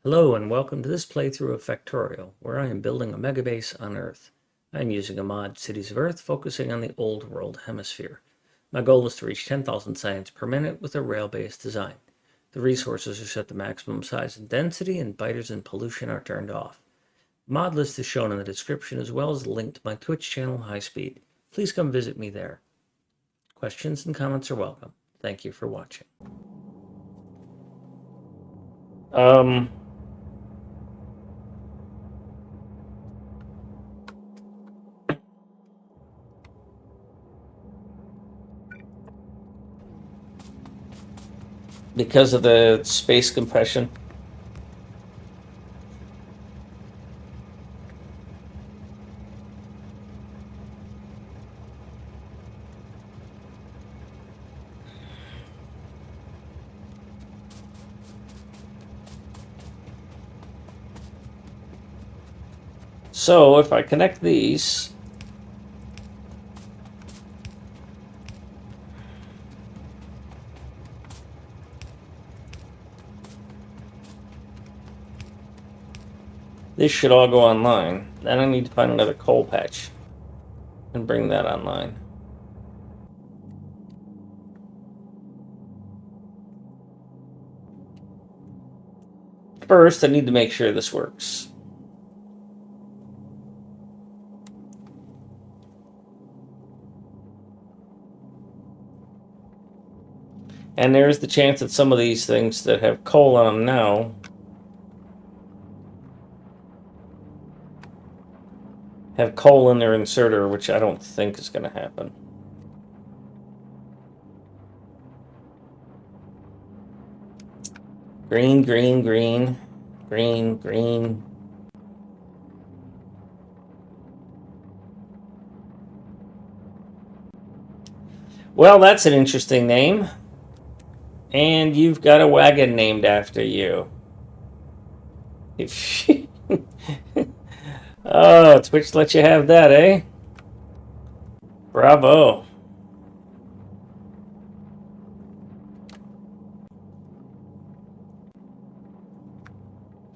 Hello and welcome to this playthrough of Factorio, where I am building a megabase on Earth. I am using a mod, Cities of Earth, focusing on the Old World Hemisphere. My goal is to reach 10,000 science per minute with a rail-based design. The resources are set to maximum size and density, and biters and pollution are turned off. The mod list is shown in the description, as well as a link to my Twitch channel, High Speed. Please come visit me there. Questions and comments are welcome. Thank you for watching. Because of the space compression. So if I connect these, this should all go online. Then I need to find another coal patch and bring that online. First, I need to make sure this works. And there's the chance that some of these things that have coal on them now have coal in their inserter, which I don't think is going to happen. Green, green, green, green, green. Well, that's an interesting name. And you've got a wagon named after you. Oh, Twitch let you have that, eh? Bravo.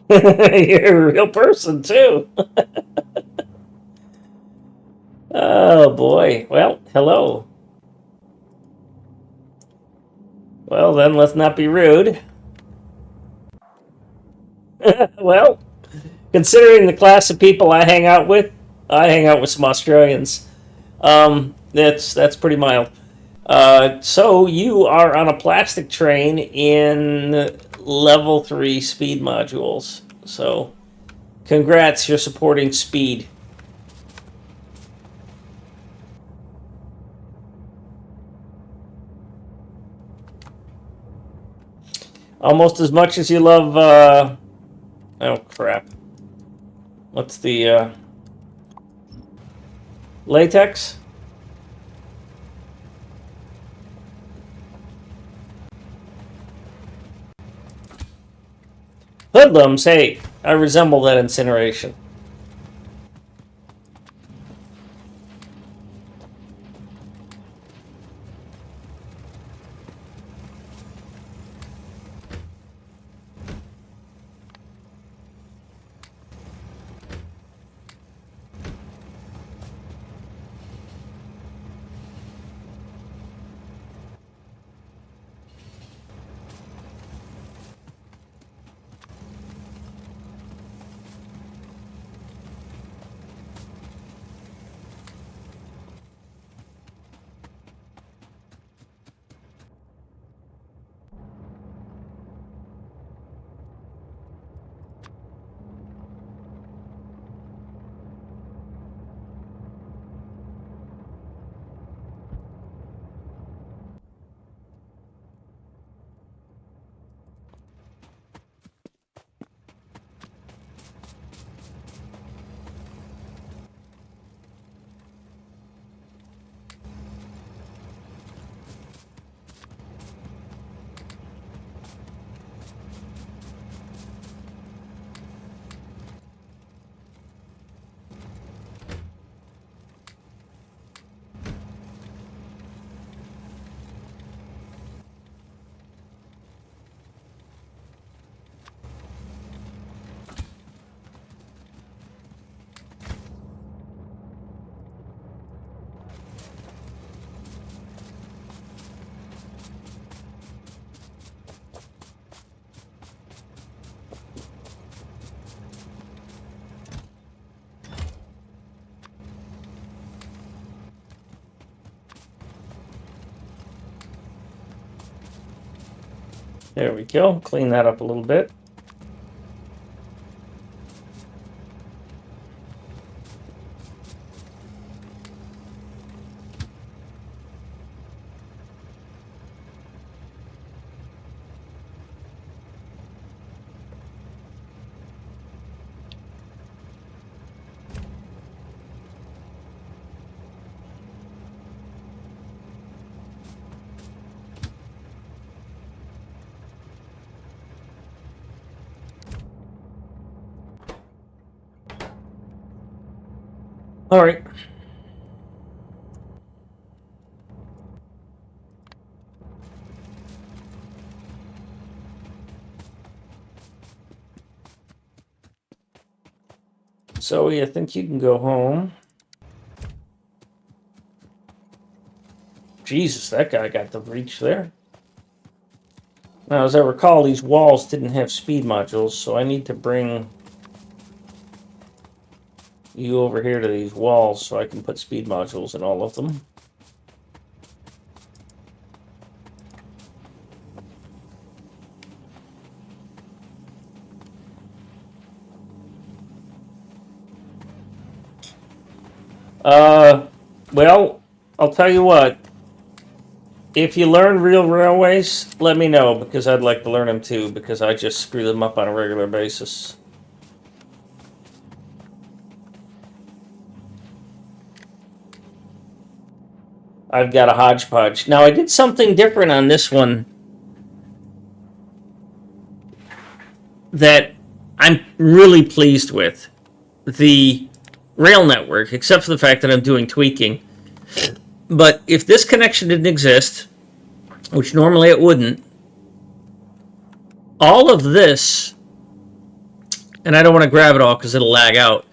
You're a real person, too. Oh, boy. Well, hello. Well, then, let's not be rude. Well, considering the class of people I hang out with some Australians. That's pretty mild. So you are on a plastic train in level 3 speed modules. So, congrats, you're supporting speed. Almost as much as you love, oh crap. What's the, latex? Hoodlums, hey, I resemble that incineration. There we go. Clean that up a little bit. All right. Zoe, I think you can go home. Jesus, that guy got the breach there. Now, as I recall, these walls didn't have speed modules, so I need to bring you over here to these walls so I can put speed modules in all of them. Well, I'll tell you what. If you learn real railways, let me know, because I'd like to learn them too, because I just screw them up on a regular basis. I've got a hodgepodge. Now, I did something different on this one that I'm really pleased with. The rail network, except for the fact that I'm doing tweaking. But if this connection didn't exist, which normally it wouldn't, all of this, and I don't want to grab it all because it'll lag out,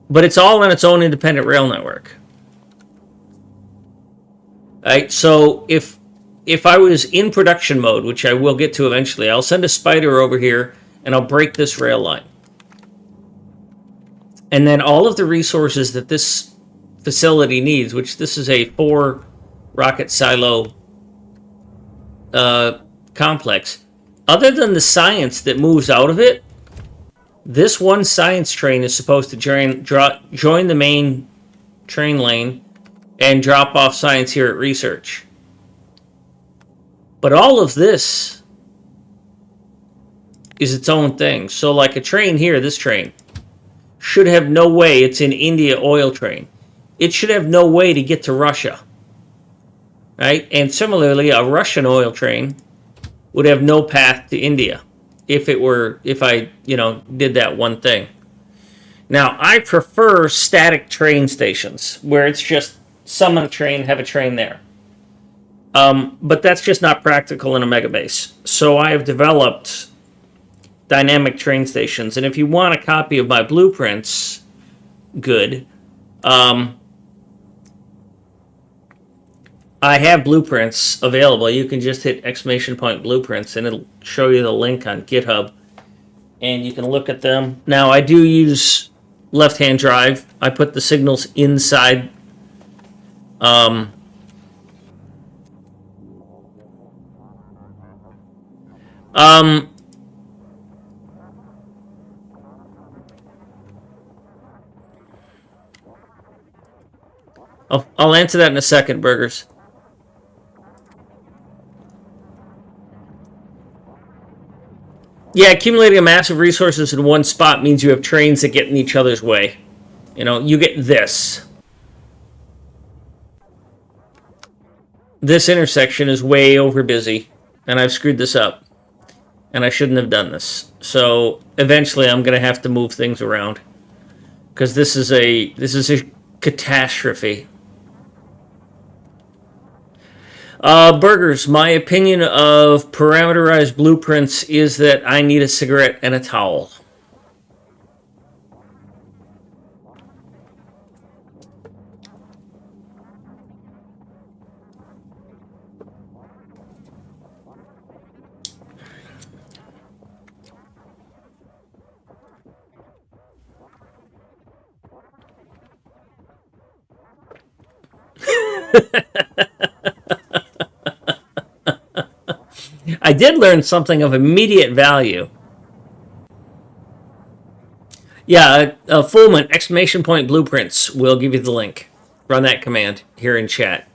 but it's all on its own independent rail network. Right? So if I was in production mode, which I will get to eventually, I'll send a spider over here and I'll break this rail line. And then all of the resources that this facility needs, which this is a 4 rocket silo complex, other than the science that moves out of it, this one science train is supposed to join the main train lane and drop off science here at research. But all of this is its own thing. So like a train here, this train should have no way, it's an India oil train. It should have no way to get to Russia. Right? And similarly, a Russian oil train would have no path to India if I did that one thing. Now, I prefer static train stations where it's just summon a train, have a train there. But that's just not practical in a MegaBase. So I have developed dynamic train stations. And if you want a copy of my blueprints, good. I have blueprints available. You can just hit ! blueprints and it'll show you the link on GitHub. And you can look at them. Now, I do use left-hand drive. I put the signals inside. I'll answer that in a second, Burgers. Yeah, accumulating a massive resources in one spot means you have trains that get in each other's way. You get this. This intersection is way over busy, and I've screwed this up. And I shouldn't have done this. So eventually I'm going to have to move things around. Because this is a catastrophe. Burgers, my opinion of parameterized blueprints is that I need a cigarette and a towel. I did learn something of immediate value. Yeah, Fullman, exclamation point blueprints. We'll give you the link. Run that command here in chat.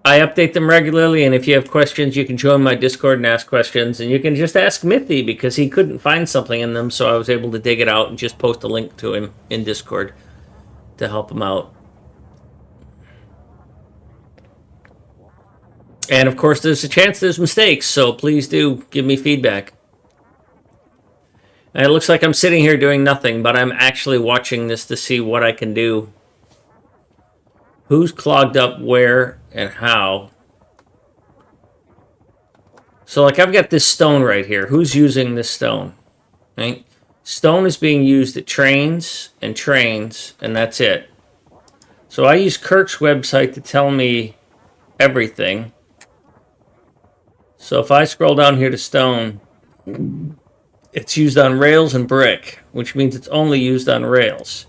I update them regularly, and if you have questions, you can join my Discord and ask questions. And you can just ask Mithy because he couldn't find something in them, so I was able to dig it out and just post a link to him in Discord to help him out. And of course, there's a chance there's mistakes, so please do give me feedback. And it looks like I'm sitting here doing nothing, but I'm actually watching this to see what I can do. Who's clogged up where and how. So like I've got this stone right here. Who's using this stone? Right? Stone is being used at trains, and that's it. So I use Kirk's website to tell me everything. So if I scroll down here to stone, it's used on rails and brick, which means it's only used on rails.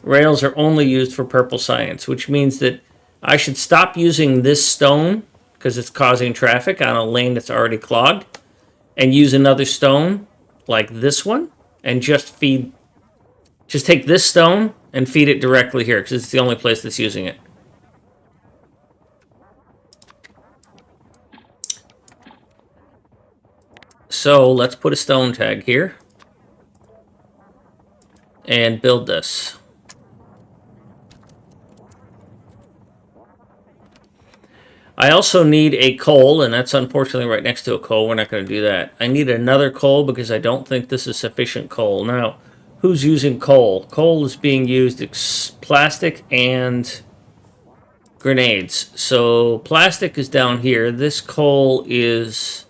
Rails are only used for purple science, which means that I should stop using this stone because it's causing traffic on a lane that's already clogged, and use another stone like this one and just take this stone and feed it directly here because it's the only place that's using it. So let's put a stone tag here and build this. I also need a coal, and that's unfortunately right next to a coal. We're not going to do that. I need another coal because I don't think this is sufficient coal. Now, who's using coal? Coal is being used plastic and grenades. So plastic is down here. This coal is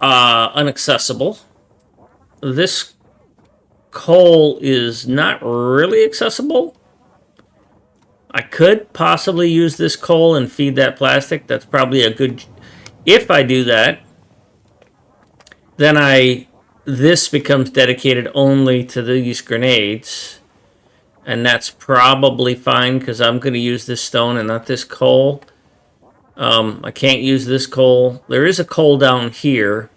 inaccessible. This coal is not really accessible. I could possibly use this coal and feed that plastic. That's probably a good... If I do that, then this becomes dedicated only to these grenades. And that's probably fine because I'm going to use this stone and not this coal. I can't use this coal. There is a coal down here,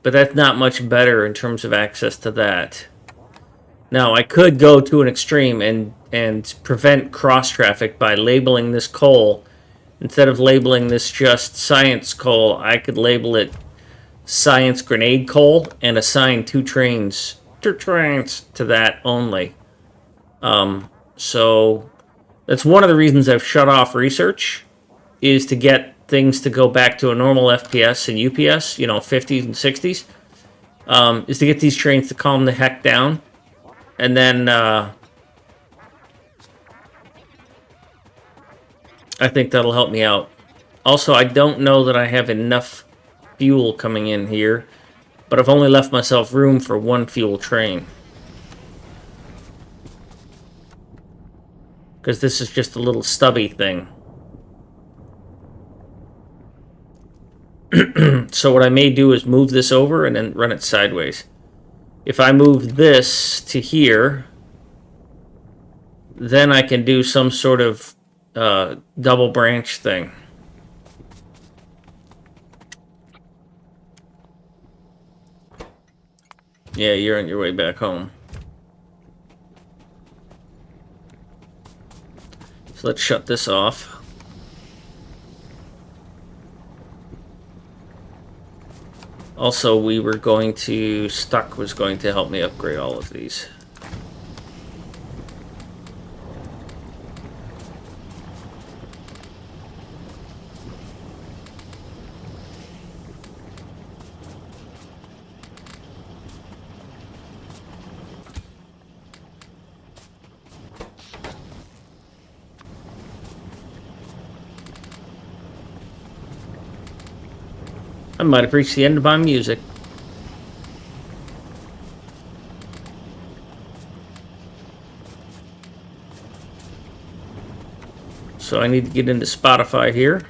but that's not much better in terms of access to that. Now, I could go to an extreme and prevent cross-traffic by labeling this coal. Instead of labeling this just science coal, I could label it science grenade coal and assign two trains to that only. So that's one of the reasons I've shut off research, is to get things to go back to a normal FPS and UPS, 50s and 60s, is to get these trains to calm the heck down. And then I think that'll help me out. Also, I don't know that I have enough fuel coming in here, but I've only left myself room for one fuel train. Because this is just a little stubby thing. So what I may do is move this over and then run it sideways. If I move this to here, then I can do some sort of double branch thing. Yeah, you're on your way back home. So let's shut this off. Also, Stuck was going to help me upgrade all of these. I might have reached the end of my music. So I need to get into Spotify here.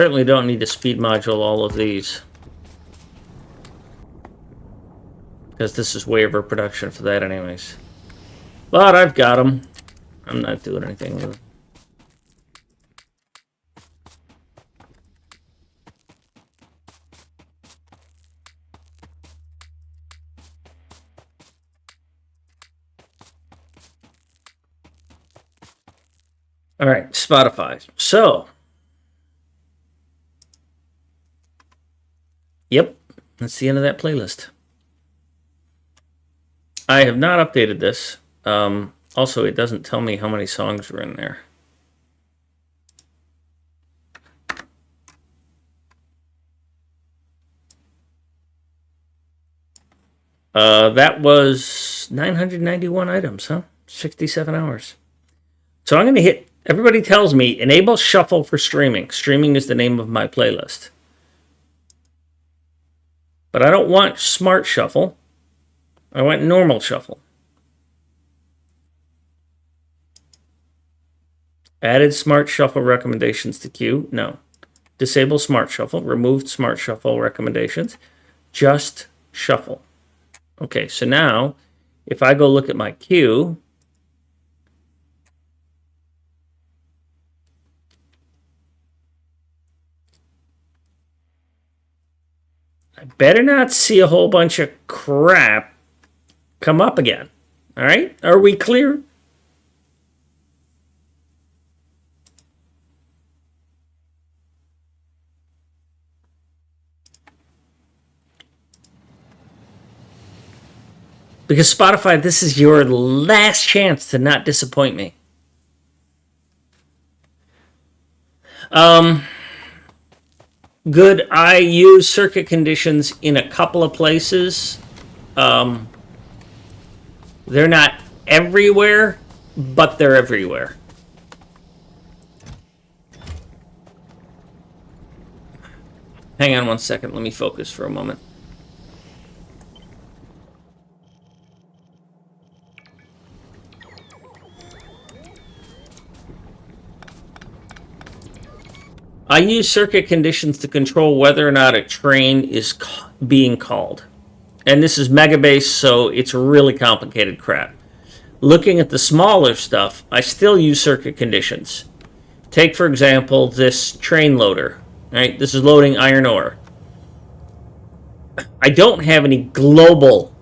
certainly don't need to speed module all of these, because this is way over production for that anyways. But I've got them. I'm not doing anything with them. All right, Spotify. So, yep, that's the end of that playlist. I have not updated this. Also, it doesn't tell me how many songs are in there. That was 991 items, huh? 67 hours. So I'm going to hit, everybody tells me, enable shuffle for streaming. Streaming is the name of my playlist. But I don't want smart shuffle. I want normal shuffle. Added smart shuffle recommendations to queue. No. Disable smart shuffle. Removed smart shuffle recommendations. Just shuffle. Okay, so now if I go look at my queue, I better not see a whole bunch of crap come up again. All right? Are we clear? Because Spotify, this is your last chance to not disappoint me. Good. I use circuit conditions in a couple of places. They're not everywhere, but they're everywhere. Hang on one second. Let me focus for a moment. I use circuit conditions to control whether or not a train is being called. And this is MegaBase, so it's really complicated crap. Looking at the smaller stuff, I still use circuit conditions. Take, for example, this train loader. Right? This is loading iron ore. I don't have any global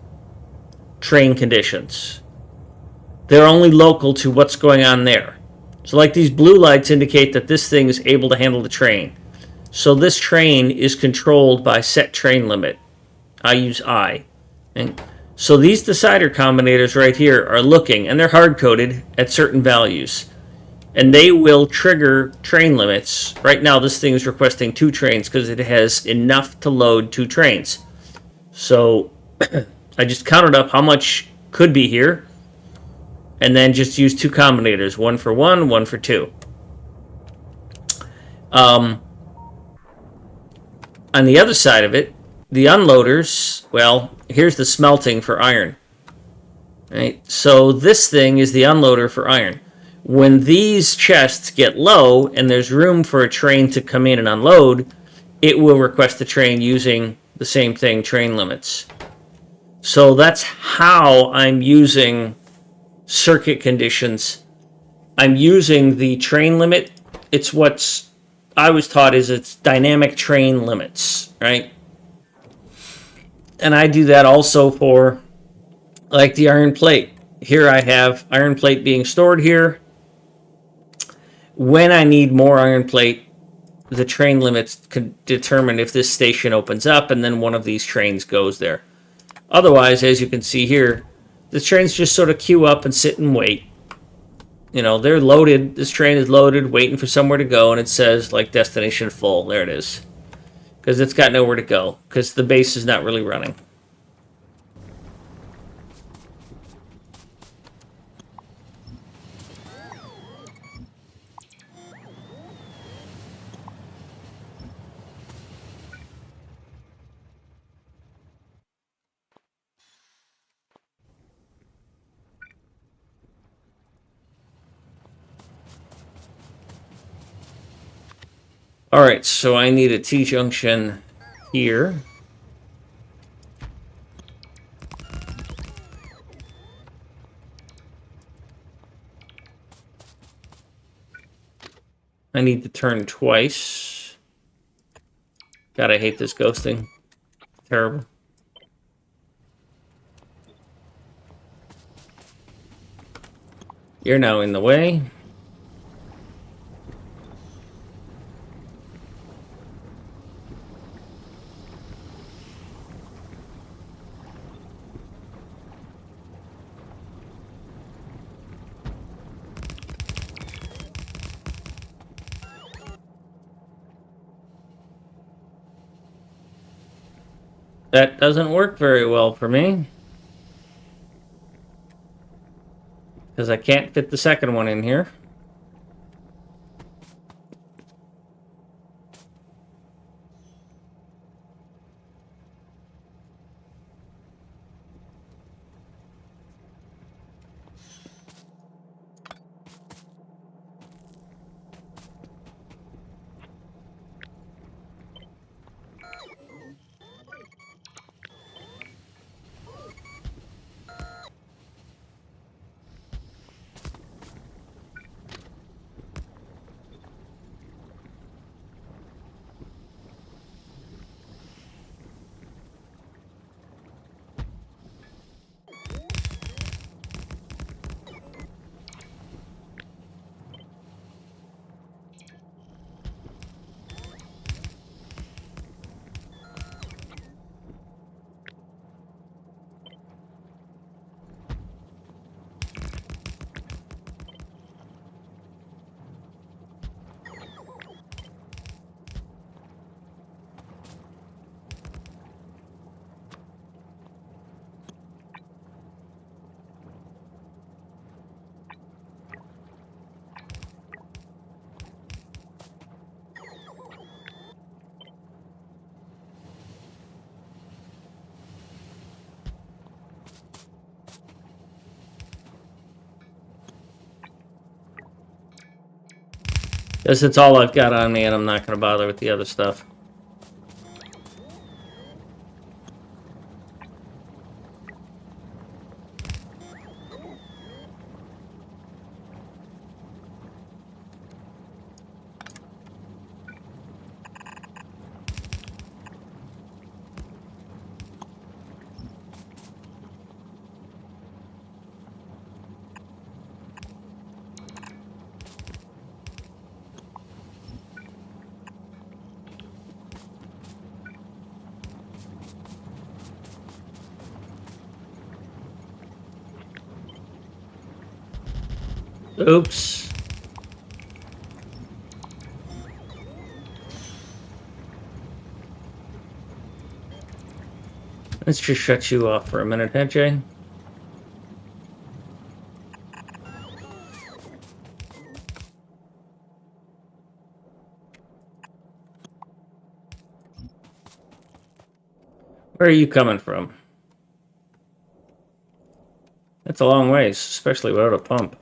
train conditions. They're only local to what's going on there. So like these blue lights indicate that this thing is able to handle the train. So this train is controlled by set train limit. I use I. And so these decider combinators right here are looking, and they're hard-coded at certain values. And they will trigger train limits. Right now this thing is requesting 2 trains because it has enough to load 2 trains. So I just counted up how much could be here, and then just use 2 combinators, 1 for 1, 1 for 2. On the other side of it, the unloaders, well, here's the smelting for iron. Right? So this thing is the unloader for iron. When these chests get low and there's room for a train to come in and unload, it will request a train using the same thing, train limits. So that's how I'm using circuit conditions. I'm using the train limit. It's what's I was taught is it's dynamic train limits, right? And I do that also for like the iron plate. Here I have iron plate being stored here. When I need more iron plate, the train limits can determine if this station opens up and then one of these trains goes there. Otherwise, as you can see here, the trains just sort of queue up and sit and wait. You know, they're loaded. This train is loaded, waiting for somewhere to go, and it says, like, destination full. There it is. Because it's got nowhere to go, because the base is not really running. Alright, so I need a T-junction here. I need to turn twice. God, I hate this ghosting. Terrible. You're now in the way. That doesn't work very well for me. Because I can't fit the second one in here. Guess that's all I've got on me, and I'm not going to bother with the other stuff. Oops. Let's just shut you off for a minute, huh, Jay? Where are you coming from? That's a long ways, especially without a pump.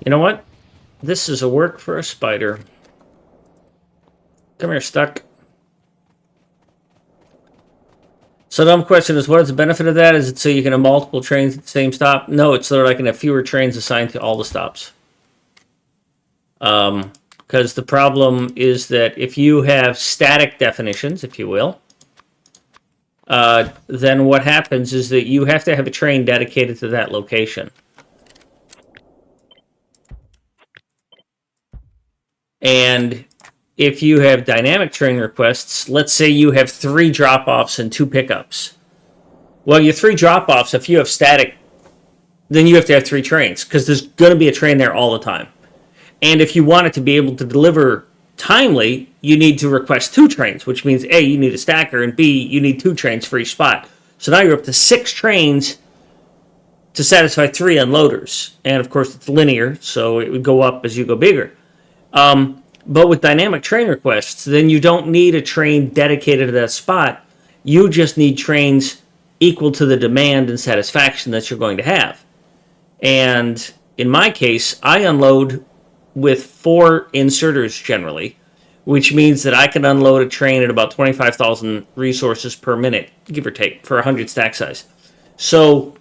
You know what? This is a work for a spider. Come here, Stuck. So the dumb question is, what is the benefit of that? Is it so you can have multiple trains at the same stop? No, it's so that I can have fewer trains assigned to all the stops. Because the problem is that if you have static definitions, if you will, then what happens is that you have to have a train dedicated to that location. And if you have dynamic train requests, let's say you have 3 drop-offs and 2 pickups. Well, your 3 drop-offs, if you have static, then you have to have 3 trains, because there's going to be a train there all the time. And if you want it to be able to deliver timely, you need to request 2 trains, which means A, you need a stacker, and B, you need 2 trains for each spot. So now you're up to 6 trains to satisfy 3 unloaders. And of course, it's linear, so it would go up as you go bigger. But with dynamic train requests, then you don't need a train dedicated to that spot. You just need trains equal to the demand and satisfaction that you're going to have. And in my case, I unload with 4 inserters generally, which means that I can unload a train at about 25,000 resources per minute, give or take, for 100 stack size. So,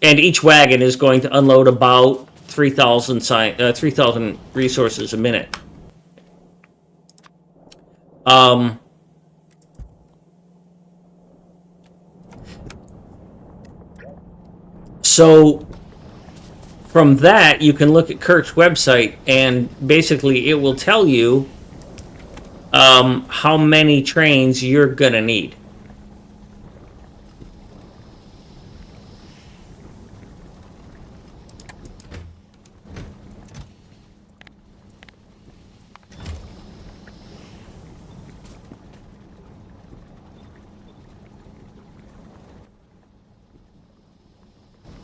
and each wagon is going to unload about 3,000 resources a minute. So from that, you can look at Kirk's website, and basically it will tell you how many trains you're going to need.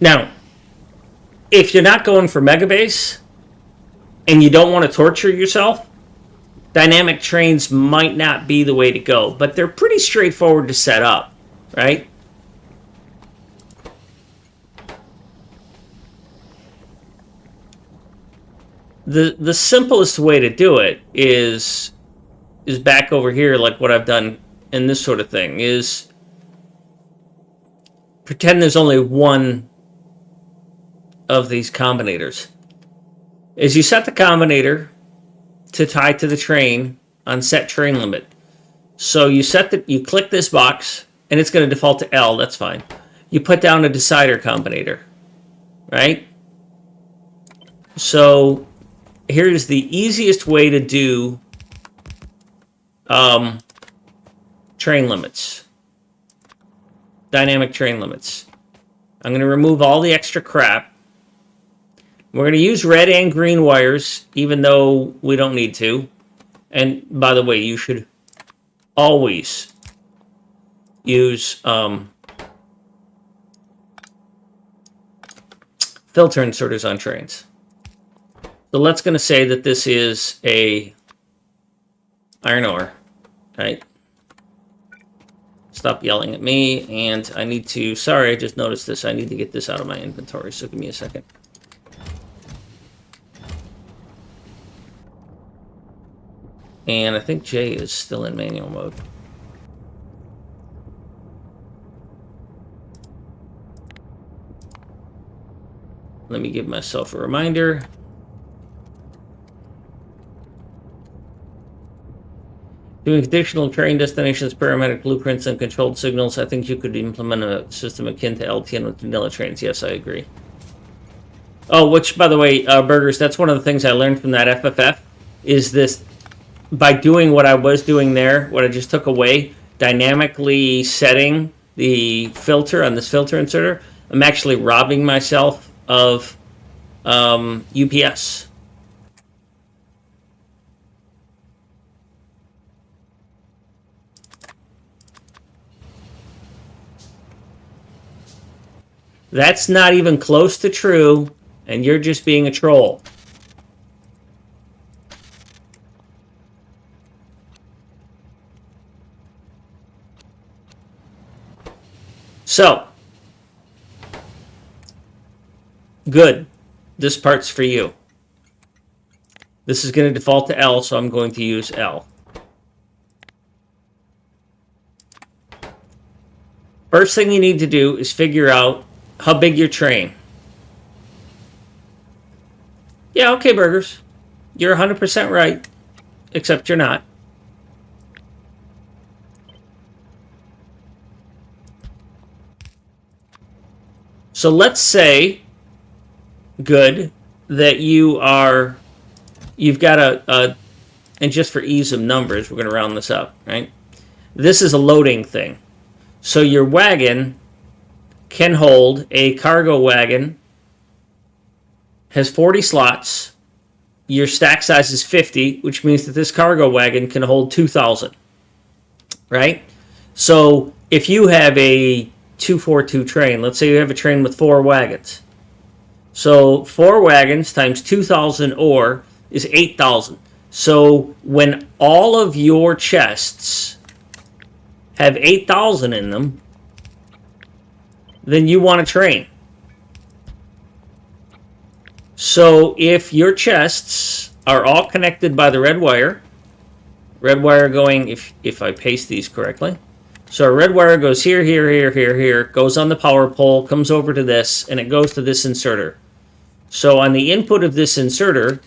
Now, if you're not going for MegaBase and you don't want to torture yourself, dynamic trains might not be the way to go, but they're pretty straightforward to set up, right? The simplest way to do it is back over here, like what I've done in this sort of thing, is pretend there's only one of these combinators. Is you set the combinator to tie to the train on set train limit. So you click this box and it's going to default to L, that's fine. You put down a decider combinator, right? So here's the easiest way to do train limits. Dynamic train limits. I'm going to remove all the extra crap. We're going to use red and green wires, even though we don't need to. And by the way, you should always use filter inserters on trains. So let's going to say that this is a iron ore, right? Stop yelling at me, and I need to, sorry, I just noticed this. I need to get this out of my inventory, so give me a second. And I think J is still in manual mode. Let me give myself a reminder. Doing conditional train destinations, parametric blueprints, and controlled signals. I think you could implement a system akin to LTN with vanilla trains. Yes, I agree. Oh, which, by the way, Burgers, that's one of the things I learned from that FFF, is this, by doing what I was doing there, what I just took away, dynamically setting the filter on this filter inserter, I'm actually robbing myself of UPS. That's not even close to true, and you're just being a troll. So, good. This part's for you. This is going to default to L, so I'm going to use L. First thing you need to do is figure out how big your train. Yeah, okay, Burgers. You're 100% right, except you're not. So let's say, good, that you've got and just for ease of numbers, we're going to round this up, right? This is a loading thing. So your wagon can hold, a cargo wagon has 40 slots. Your stack size is 50, which means that this cargo wagon can hold 2,000, right? So if you have a 242 train. Let's say you have a train with 4 wagons. So 4 wagons times 2,000 ore is 8,000. So when all of your chests have 8,000 in them, then you want a train. So if your chests are all connected by the red wire going, if I paste these correctly, so a red wire goes here, here, here, here, here, goes on the power pole, comes over to this, and it goes to this inserter. So on the input of this inserter,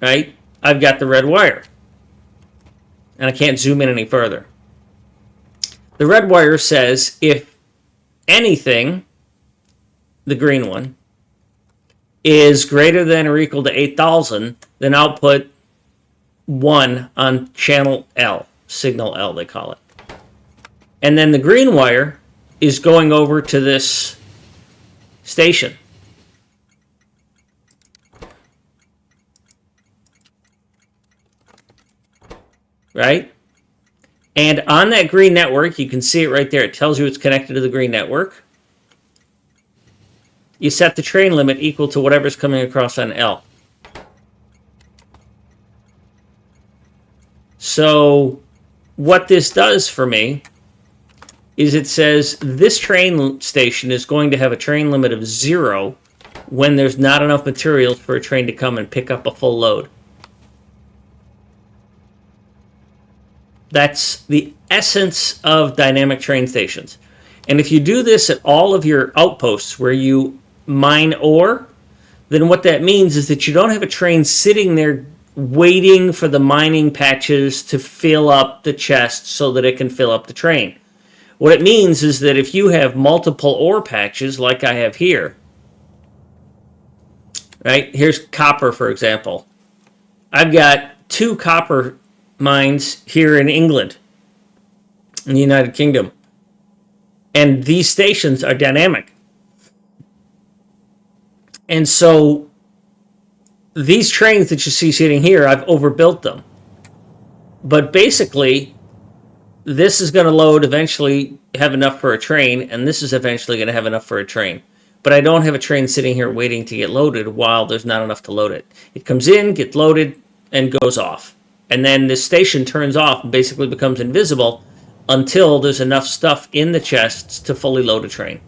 right, I've got the red wire. And I can't zoom in any further. The red wire says if anything, the green one, is greater than or equal to 8,000, then output 1 on channel L, signal L they call it. And then the green wire is going over to this station. Right? And on that green network, you can see it right there. It tells you it's connected to the green network. You set the train limit equal to whatever's coming across on L. So what this does for me is it says this train station is going to have a train limit of 0 when there's not enough materials for a train to come and pick up a full load. That's the essence of dynamic train stations. And if you do this at all of your outposts where you mine ore, then what that means is that you don't have a train sitting there waiting for the mining patches to fill up the chest so that it can fill up the train. What it means is that if you have multiple ore patches like I have here, right? Here's copper, for example. I've got 2 copper mines here in England, in the United Kingdom. And these stations are dynamic. And so these trains that you see sitting here, I've overbuilt them. But basically, this is going to load, eventually have enough for a train, and this is eventually going to have enough for a train. But I don't have a train sitting here waiting to get loaded while there's not enough to load it. It comes in, gets loaded, and goes off. And then this station turns off and basically becomes invisible until there's enough stuff in the chests to fully load a train.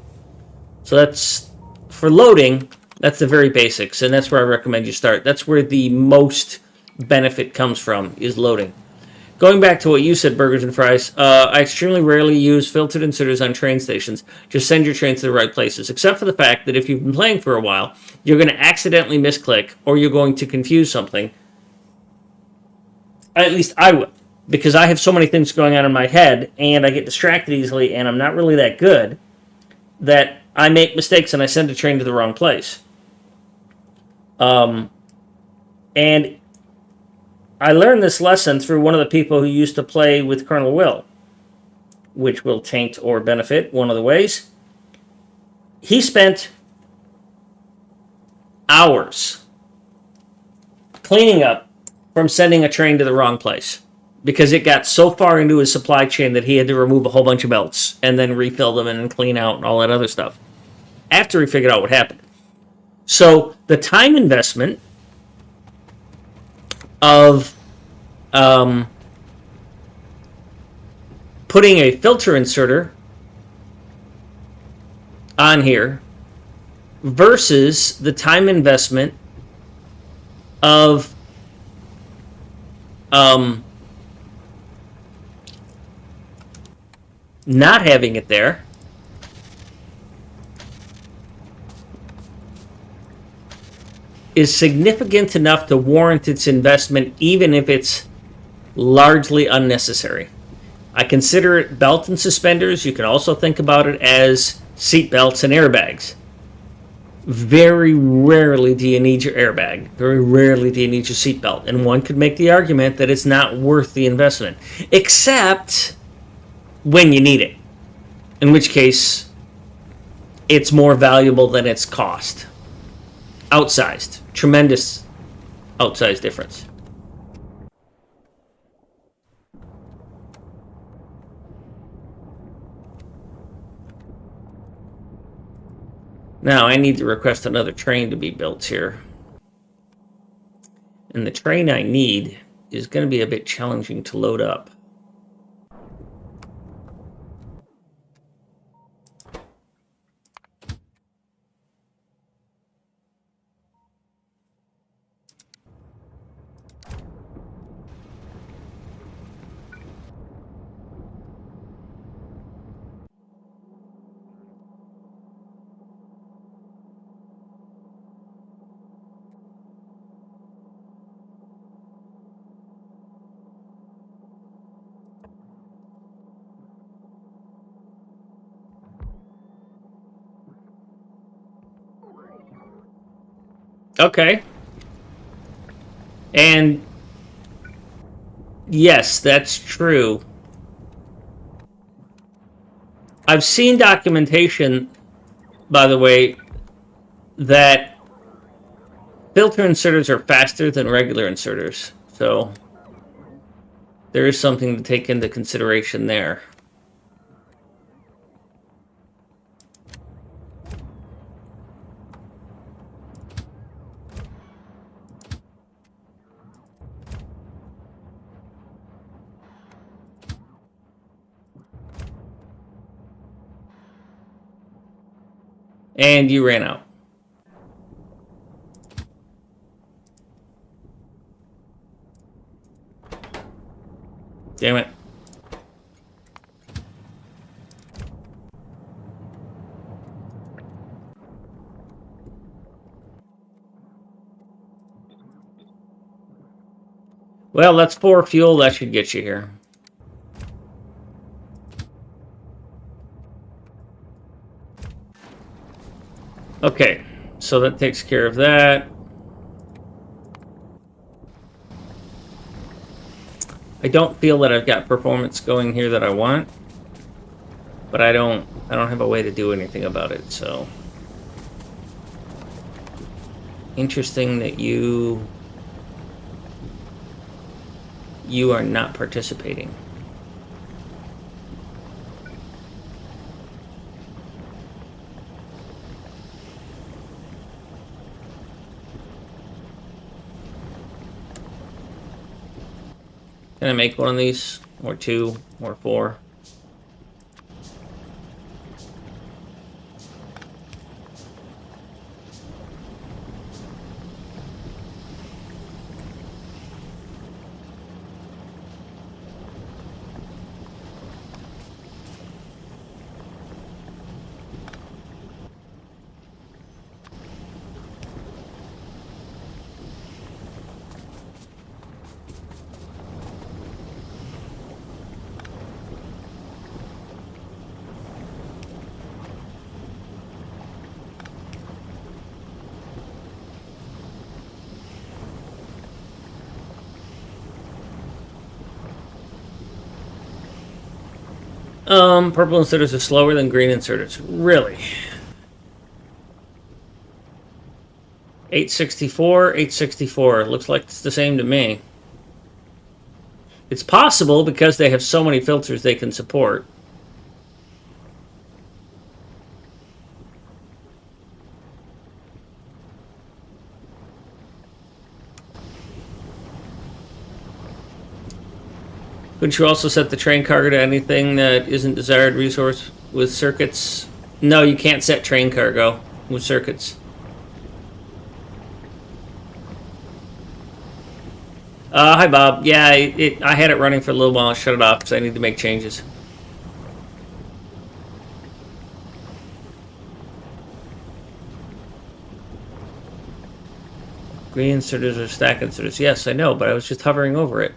So that's, for loading, that's the very basics, and that's where I recommend you start. That's where the most benefit comes from, is loading. Going back to what you said, burgers and fries, I extremely rarely use filtered inserters on train stations. Just send your trains to the right places, except for the fact that if you've been playing for a while, you're going to accidentally misclick, or you're going to confuse something. At least I would, because I have so many things going on in my head, and I get distracted easily, and I'm not really that good, that I make mistakes and I send a train to the wrong place. And I learned this lesson through one of the people who used to play with Colonel Will, which will taint or benefit one of the ways. He spent hours cleaning up from sending a train to the wrong place because it got so far into his supply chain that he had to remove a whole bunch of belts and then refill them and clean out and all that other stuff after he figured out what happened. So the time investment of putting a filter inserter on here versus the time investment of not having it there is significant enough to warrant its investment, even if it's largely unnecessary. I consider it belt and suspenders. You can also think about it as seat belts and airbags. Very rarely do you need your airbag. Very rarely do you need your seatbelt. And one could make the argument that it's not worth the investment, except when you need it, in which case it's more valuable than its cost. Outsized. Tremendous outsized difference. Now I need to request another train to be built here. And the train I need is going to be a bit challenging to load up. Okay. And yes, that's true. I've seen documentation, by the way, that filter inserters are faster than regular inserters. So there is something to take into consideration there. And you ran out. Damn it. Well, that's 4 fuel. That should get you here. Okay, so that takes care of that. I don't feel that I've got performance going here that I want, but I don't have a way to do anything about it. So interesting that you are not participating. Can I make one of these? Or 2? Or 4? Purple inserters are slower than green inserters. Really? 864, 864. Looks like it's the same to me. It's possible because they have so many filters they can support. Couldn't you also set the train cargo to anything that isn't desired resource with circuits? No, you can't set train cargo with circuits. Hi, Bob. Yeah, I had it running for a little while. I shut it off because I need to make changes. Green inserters are stack inserters. Yes, I know, but I was just hovering over it.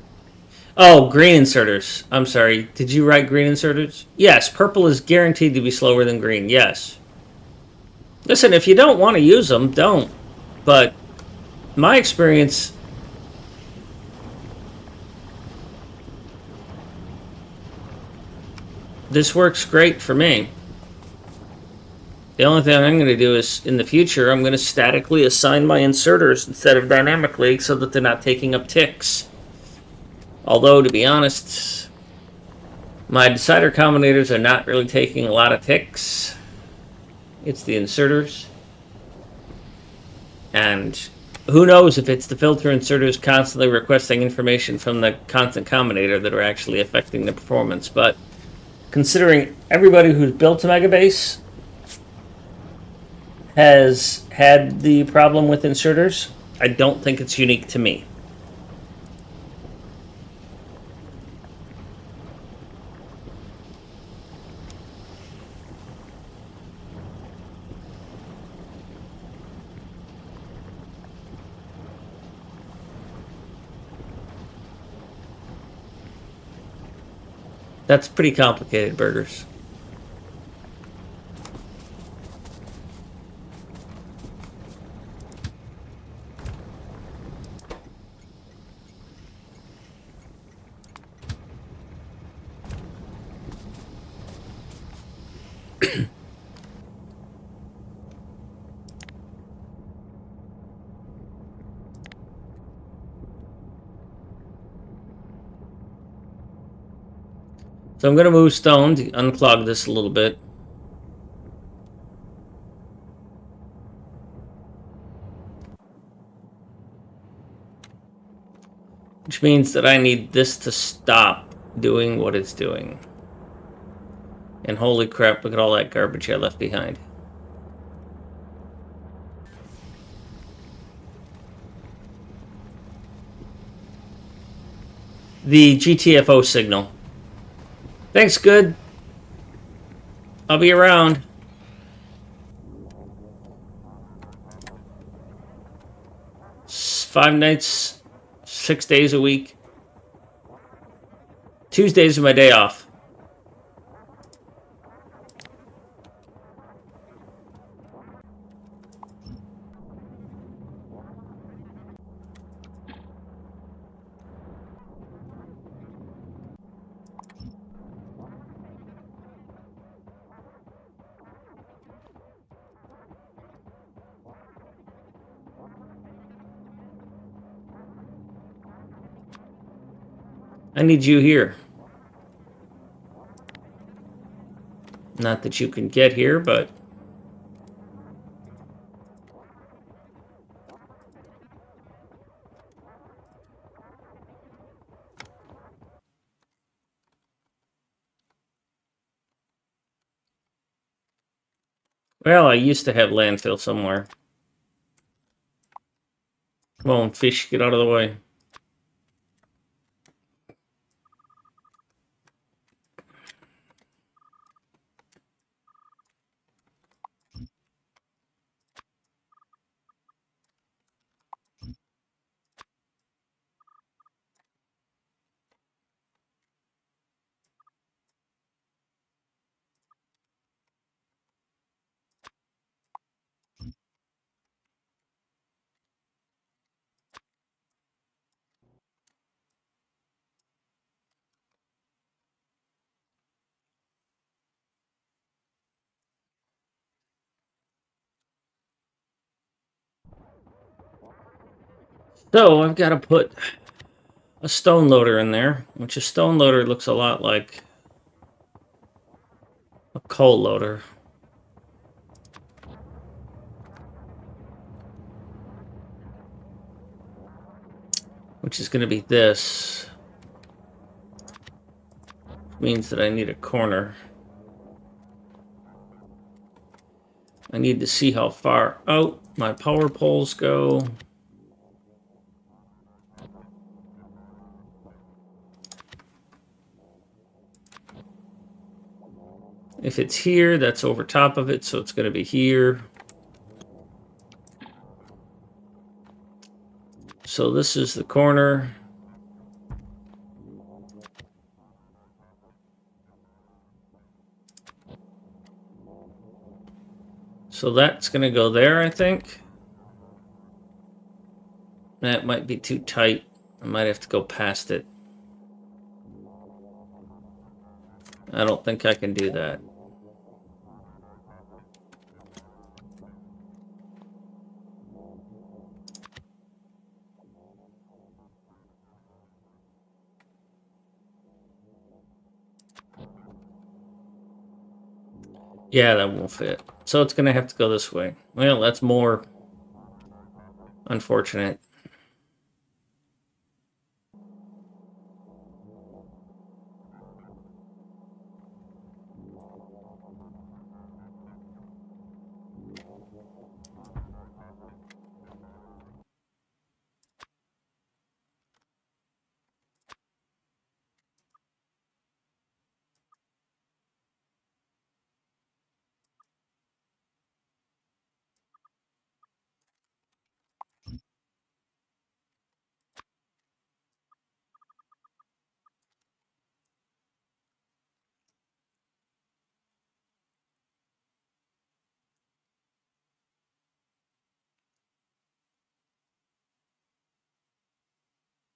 Oh, green inserters. I'm sorry. Did you write green inserters? Yes, purple is guaranteed to be slower than green. Yes. Listen, if you don't want to use them, don't. But my experience... this works great for me. The only thing I'm going to do is, in the future, I'm going to statically assign my inserters instead of dynamically so that they're not taking up ticks. Although, to be honest, my decider combinators are not really taking a lot of ticks. It's the inserters. And who knows if it's the filter inserters constantly requesting information from the constant combinator that are actually affecting the performance. But considering everybody who's built a MegaBase has had the problem with inserters, I don't think it's unique to me. That's pretty complicated, burgers. So I'm going to move stone to unclog this a little bit. Which means that I need this to stop doing what it's doing. And holy crap, look at all that garbage I left behind. The GTFO signal. Thanks, good. I'll be around. Five nights, 6 days a week. Tuesdays are my day off. I need you here. Not that you can get here, but... Well, I used to have landfill somewhere. Come on, fish, get out of the way. So, I've got to put a stone loader in there, which a stone loader looks a lot like a coal loader. Which is going to be this. Which means that I need a corner. I need to see how far out my power poles go. If it's here, that's over top of it, so it's going to be here. So this is the corner. So that's going to go there, I think. That might be too tight. I might have to go past it. I don't think I can do that. Yeah, that won't fit. So it's going to have to go this way. Well, that's more Unfortunate.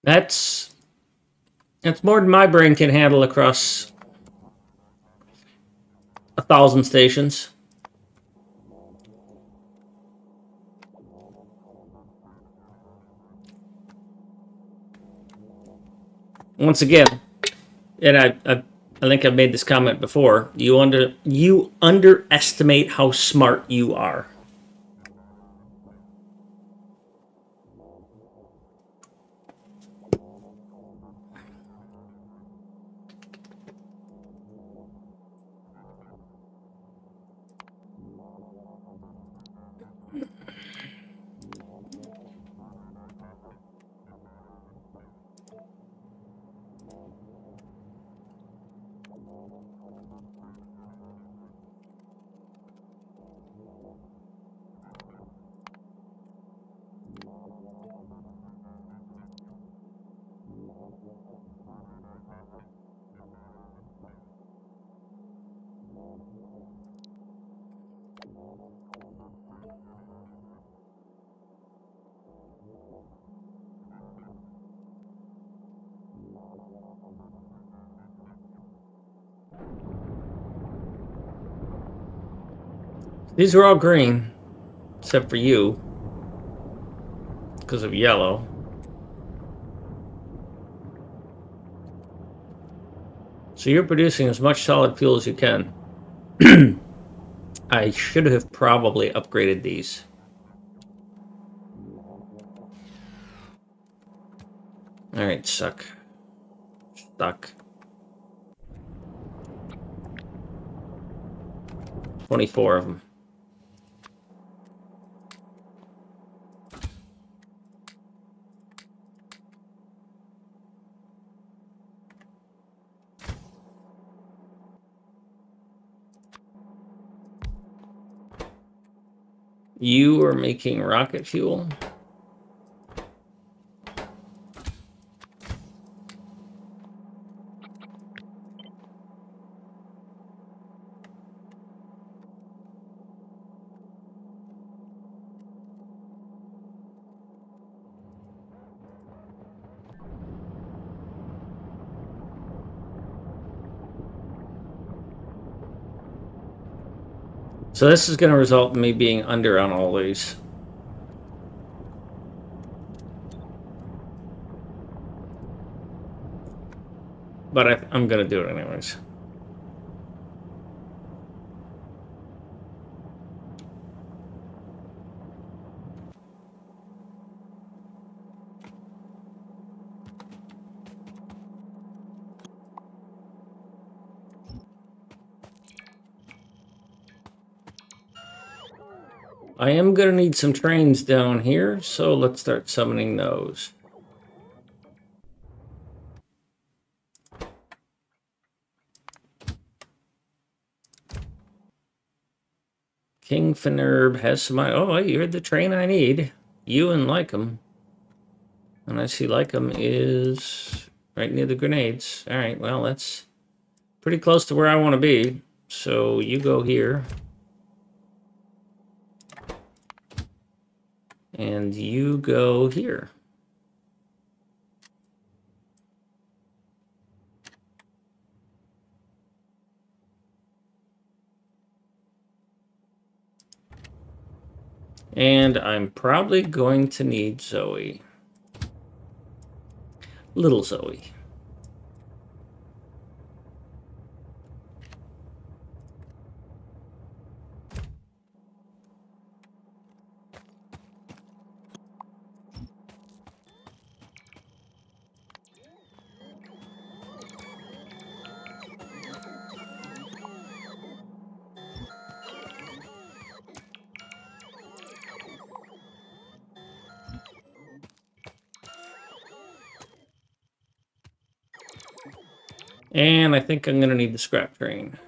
That's more than my brain can handle across 1,000 stations. Once again, and I think I've made this comment before. You underestimate how smart you are. These are all green, except for you, because of yellow. So you're producing as much solid fuel as you can. I should have probably upgraded these. Alright, Stuck. 24 of them. You are making rocket fuel. So this is going to result in me being under on all these. But I'm going to do it anyways. I am going to need some trains down here, so let's start summoning those. King Finerb has some... Oh, you're the train I need. You and Lycum. And I see Lycum is right near the grenades. Alright, well, that's pretty close to where I want to be. So you go here. And you go here. And I'm probably going to need Zoe. Little Zoe. And I think I'm going to need the scrap train.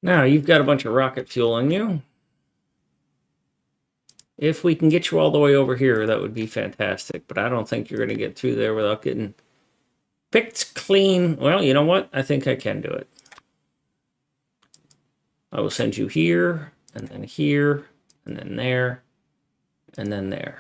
Now, you've got a bunch of rocket fuel in you. If we can get you all the way over here, that would be fantastic. But I don't think you're going to get through there without getting picked clean. Well, you know what? I think I can do it. I will send you here, and then here, and then there, and then there.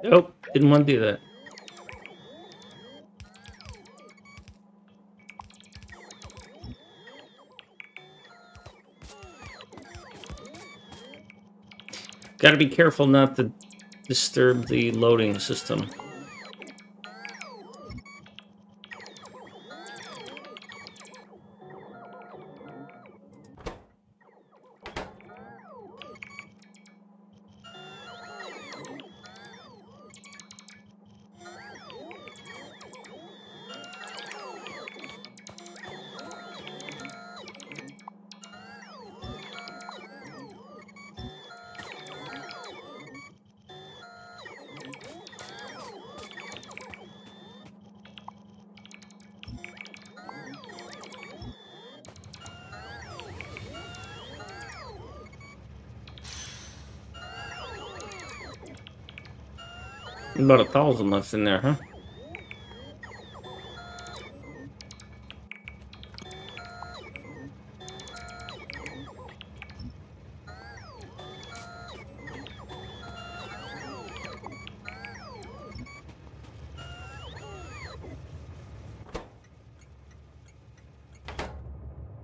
Nope, didn't want to do that. Got to be careful not to disturb the loading system. About 1,000 left in there, huh?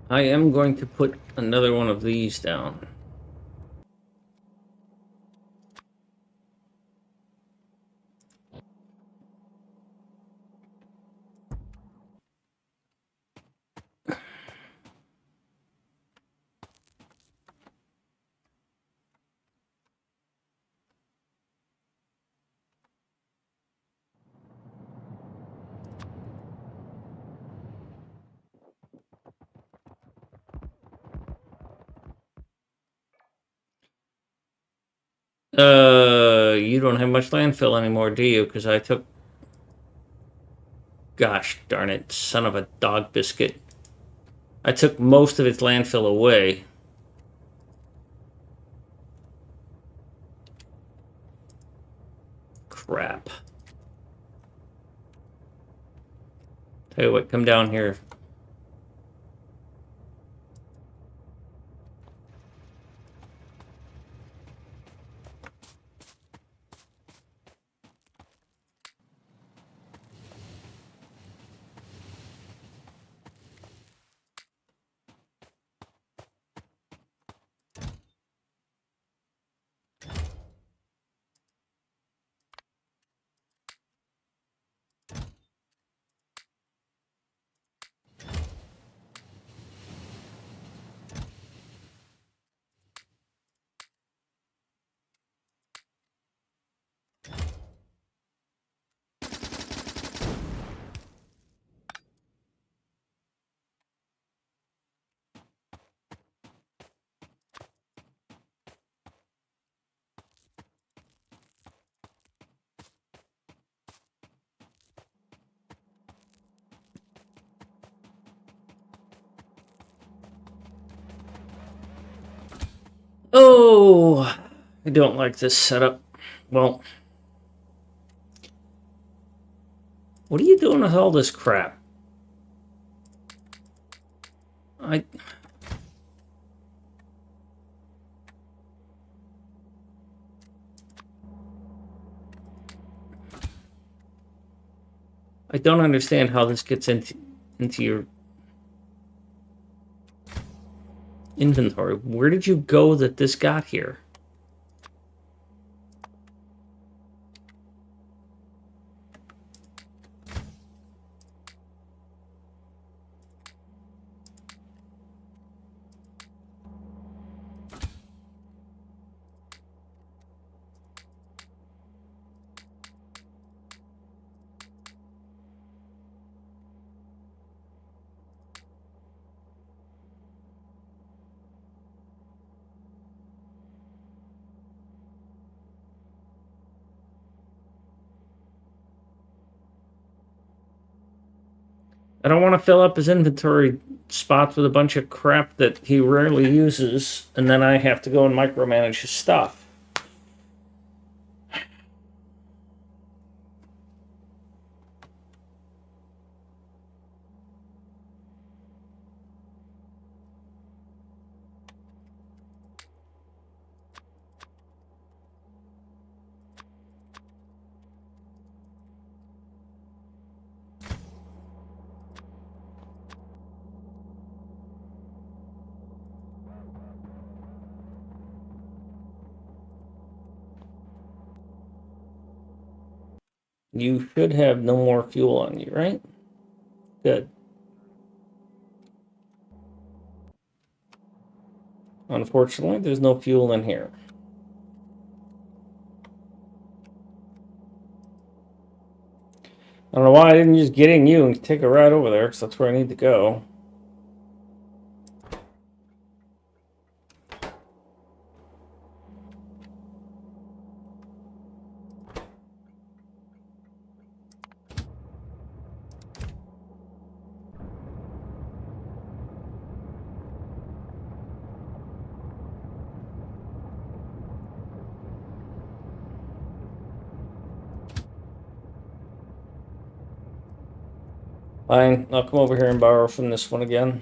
I am going to put another one of these down. You don't have much landfill anymore, do you? Because I took... Gosh darn it, son of a dog biscuit. I took most of its landfill away. Crap. Tell you what, come down here. Oh, I don't like this setup. Well, what are you doing with all this crap? I don't understand how this gets into your inventory. Where did you go that this got here? I don't want to fill up his inventory spots with a bunch of crap that he rarely uses, and then I have to go and micromanage his stuff. You should have no more fuel on you, right? Good. Unfortunately, there's no fuel in here. I don't know why I didn't just get in you and take a ride over there, because that's where I need to go. Fine, I'll come over here and borrow from this one again.